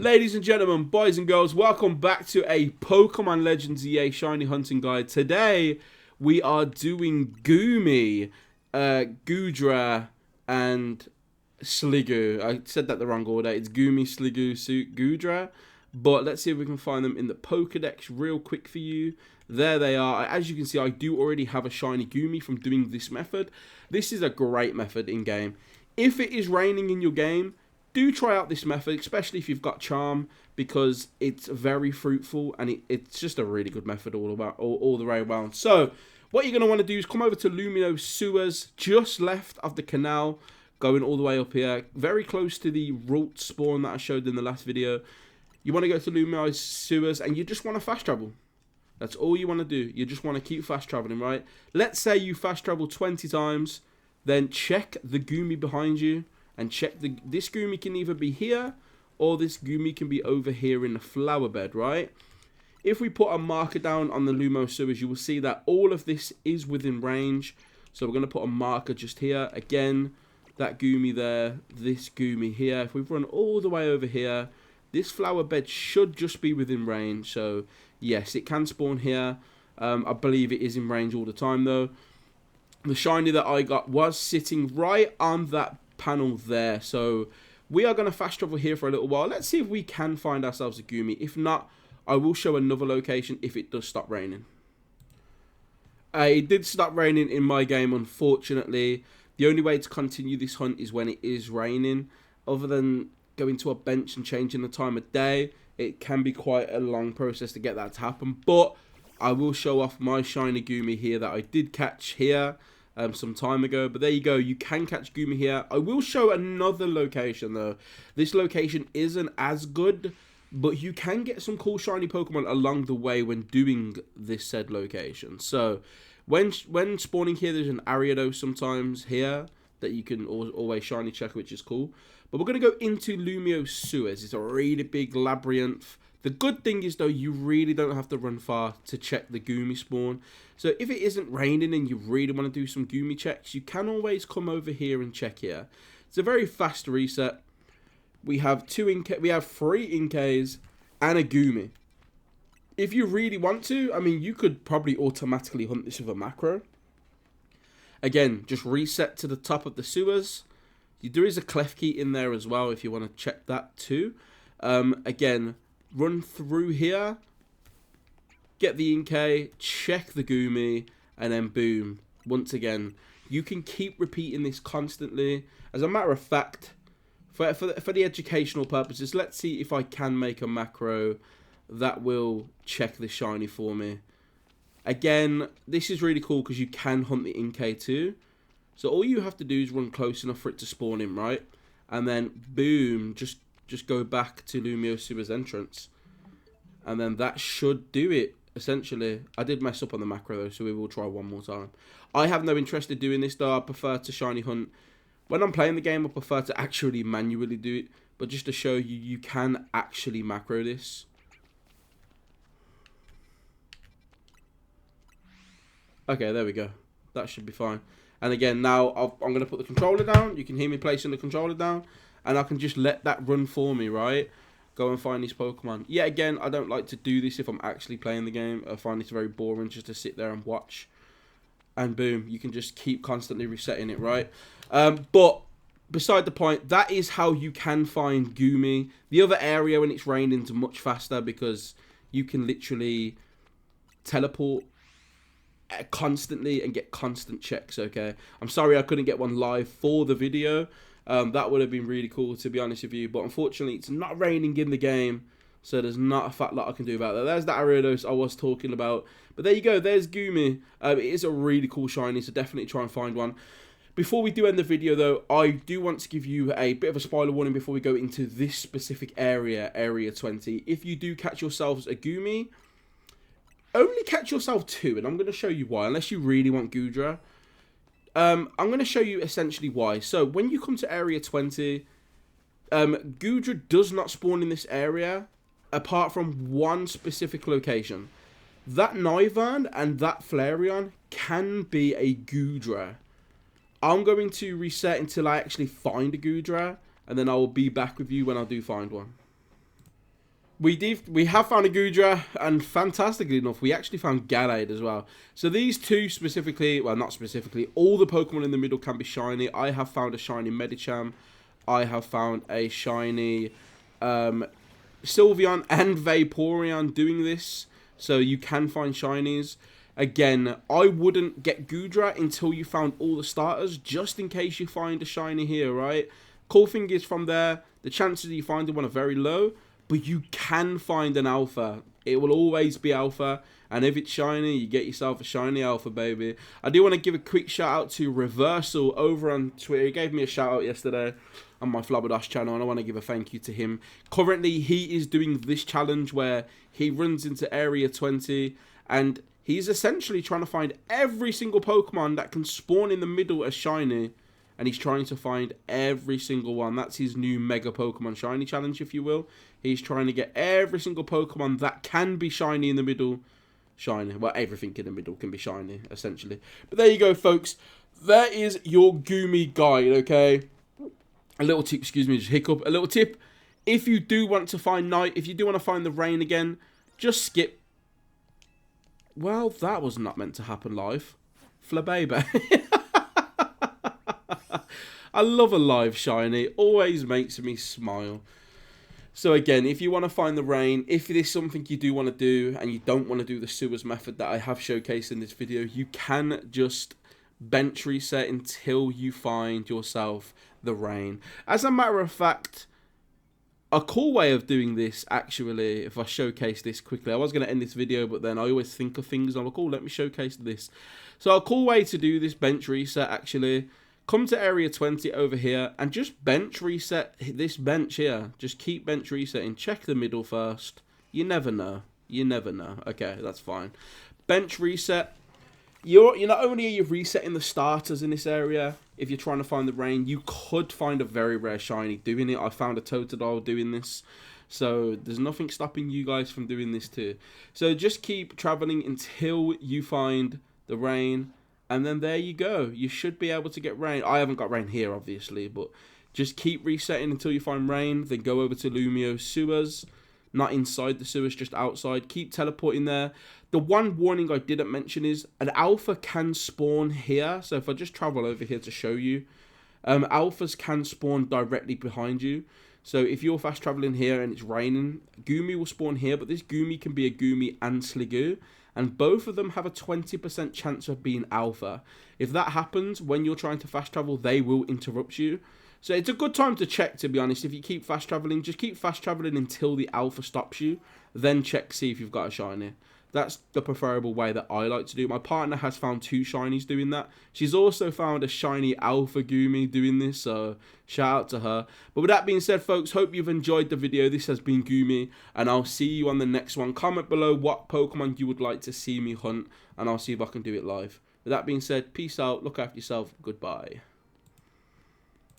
Ladies and gentlemen, boys and girls, welcome back to a Pokemon Legends EA Shiny Hunting Guide. Today, we are doing GOOMY, Goodra, and SLIGGOO. I said that the wrong order. It's GOOMY, SLIGGOO, Goodra. But let's see if we can find them in the Pokedex real quick for you. There they are. As you can see, I do already have a shiny GOOMY from doing this method. This is a great method in-game. If it is raining in your game, do try out this method, especially if you've got Charm, because it's very fruitful and it's just a really good method all the way around. So, what you're going to want to do is come over to Lumiose Sewers, just left of the canal, going all the way up here, very close to the Root spawn that I showed in the last video. You want to go to Lumiose Sewers and you just want to fast travel. That's all you want to do. You just want to keep fast traveling, right? Let's say you fast travel 20 times, then check the GOOMY behind you. And check this GOOMY can either be here or this GOOMY can be over here in the flower bed, right? If we put a marker down on the Lumiose Sewers, you will see that all of this is within range. So we're going to put a marker just here. Again, that GOOMY there, this GOOMY here. If we run all the way over here, this flower bed should just be within range. So yes, it can spawn here. I believe it is in range all the time though. The shiny that I got was sitting right on that panel there, so we are going to fast travel here for a little while. Let's see if we can find ourselves a GOOMY. If not, I will show another location if it does stop raining. It did stop raining in my game, unfortunately. The only way to continue this hunt is when it is raining. Other than going to a bench and changing the time of day, it can be quite a long process to get that to happen, but I will show off my shiny GOOMY here that I did catch here some time ago. But there you go, you can catch GOOMY here. I will show another location though. This location isn't as good, but you can get some cool shiny Pokemon along the way when doing this said location. So when spawning here, there's an Ariados sometimes here that you can always shiny check, which is cool. But we're going to go into Lumiose Sewers. It's a really big labyrinth. The good thing is though, you really don't have to run far to check the GOOMY spawn. So if it isn't raining and you really want to do some GOOMY checks, you can always come over here and check here. It's a very fast reset. We have 3 Inkays and a GOOMY. If you really want to, I mean, you could probably automatically hunt this with a macro. Again, just reset to the top of the sewers. There is a clef key in there as well if you want to check that too. Again, run through here, get the Inkay, check the GOOMY, and then boom. Once again, you can keep repeating this constantly. As a matter of fact, for the educational purposes, let's see if I can make a macro that will check the shiny for me. Again, this is really cool because you can hunt the Inkay too. So all you have to do is run close enough for it to spawn in, right? And then boom, just go back to Lumiose Sewers entrance. And then that should do it, essentially. I did mess up on the macro though, so we will try one more time. I have no interest in doing this though. I prefer to shiny hunt. When I'm playing the game, I prefer to actually manually do it. But just to show you, you can actually macro this. Okay, there we go. That should be fine. And again, now I'm going to put the controller down. You can hear me placing the controller down. And I can just let that run for me, right? Go and find these Pokemon. Yeah, again, I don't like to do this if I'm actually playing the game. I find this very boring just to sit there and watch. And boom, you can just keep constantly resetting it, right? But beside the point, that is how you can find GOOMY. The other area when it's raining is much faster because you can literally teleport constantly and get constant checks, okay? I'm sorry I couldn't get one live for the video. That would have been really cool, to be honest with you. But unfortunately, it's not raining in the game, so there's not a fat lot I can do about that. There's the Ariados I was talking about. But there you go. There's GOOMY. It is a really cool shiny, so definitely try and find one. Before we do end the video, though, I do want to give you a bit of a spoiler warning before we go into this specific area, Area 20. If you do catch yourselves a GOOMY, only catch yourself 2, and I'm going to show you why, unless you really want Goodra. I'm going to show you essentially why. So, when you come to Area 20, Goodra does not spawn in this area, apart from one specific location. That Nivern and that Flareon can be a Goodra. I'm going to reset until I actually find a Goodra, and then I will be back with you when I do find one. We have found a Goodra, and fantastically enough, we actually found Gallade as well. So these two specifically, well, not specifically, all the Pokemon in the middle can be shiny. I have found a shiny Medicham. I have found a shiny Sylveon and Vaporeon doing this. So you can find shinies. Again, I wouldn't get Goodra until you found all the starters, just in case you find a shiny here, right? Cool thing is, from there, the chances that you find one are very low, but you can find an alpha. It will always be alpha, and if it's shiny, you get yourself a shiny alpha, baby. I do want to give a quick shout out to Reversal over on Twitter. He gave me a shout out yesterday on my Flabberdash channel, and I want to give a thank you to him. Currently, he is doing this challenge where he runs into Area 20, and he's essentially trying to find every single Pokemon that can spawn in the middle as shiny. And he's trying to find every single one. That's his new Mega Pokemon Shiny Challenge, if you will. He's trying to get every single Pokemon that can be shiny in the middle shiny. Well, everything in the middle can be shiny, essentially. But there you go, folks. There is your GOOMY guide, okay? A little tip, excuse me, just hiccup. A little tip. If you do want to find night, if you do want to find the rain again, just skip. Well, that was not meant to happen live. Flabébé. I love a live shiny. Always makes me smile. So again, if you want to find the rain, if it is something you do want to do and you don't want to do the sewers method that I have showcased in this video, you can just bench reset until you find yourself the rain. As a matter of fact, a cool way of doing this, actually, if I showcase this quickly, I was going to end this video, but then I always think of things. I'm like, oh, let me showcase this. So a cool way to do this bench reset, actually, come to Area 20 over here and just bench reset this bench here. Just keep bench resetting. Check the middle first. You never know. You never know. Okay, that's fine. Bench reset. You're not only are you resetting the starters in this area, if you're trying to find the rain, you could find a very rare shiny doing it. I found a Totodile doing this. So there's nothing stopping you guys from doing this too. So just keep traveling until you find the rain. And then there you go. You should be able to get rain. I haven't got rain here, obviously, but just keep resetting until you find rain. Then go over to Lumiose Sewers. Not inside the sewers, just outside. Keep teleporting there. The one warning I didn't mention is an alpha can spawn here. So if I just travel over here to show you, alphas can spawn directly behind you. So if you're fast traveling here and it's raining, GOOMY will spawn here, but this GOOMY can be a GOOMY and SLIGGOO. And both of them have a 20% chance of being alpha. If that happens, when you're trying to fast travel, they will interrupt you. So it's a good time to check, to be honest. If you keep fast traveling, just keep fast traveling until the alpha stops you. Then check, see if you've got a shiny. That's the preferable way that I like to do. My partner has found 2 shinies doing that. She's also found a shiny alpha GOOMY doing this, so shout out to her. But with that being said, folks, hope you've enjoyed the video. This has been GOOMY, and I'll see you on the next one. Comment below what Pokemon you would like to see me hunt, and I'll see if I can do it live. With that being said, peace out, look after yourself, goodbye.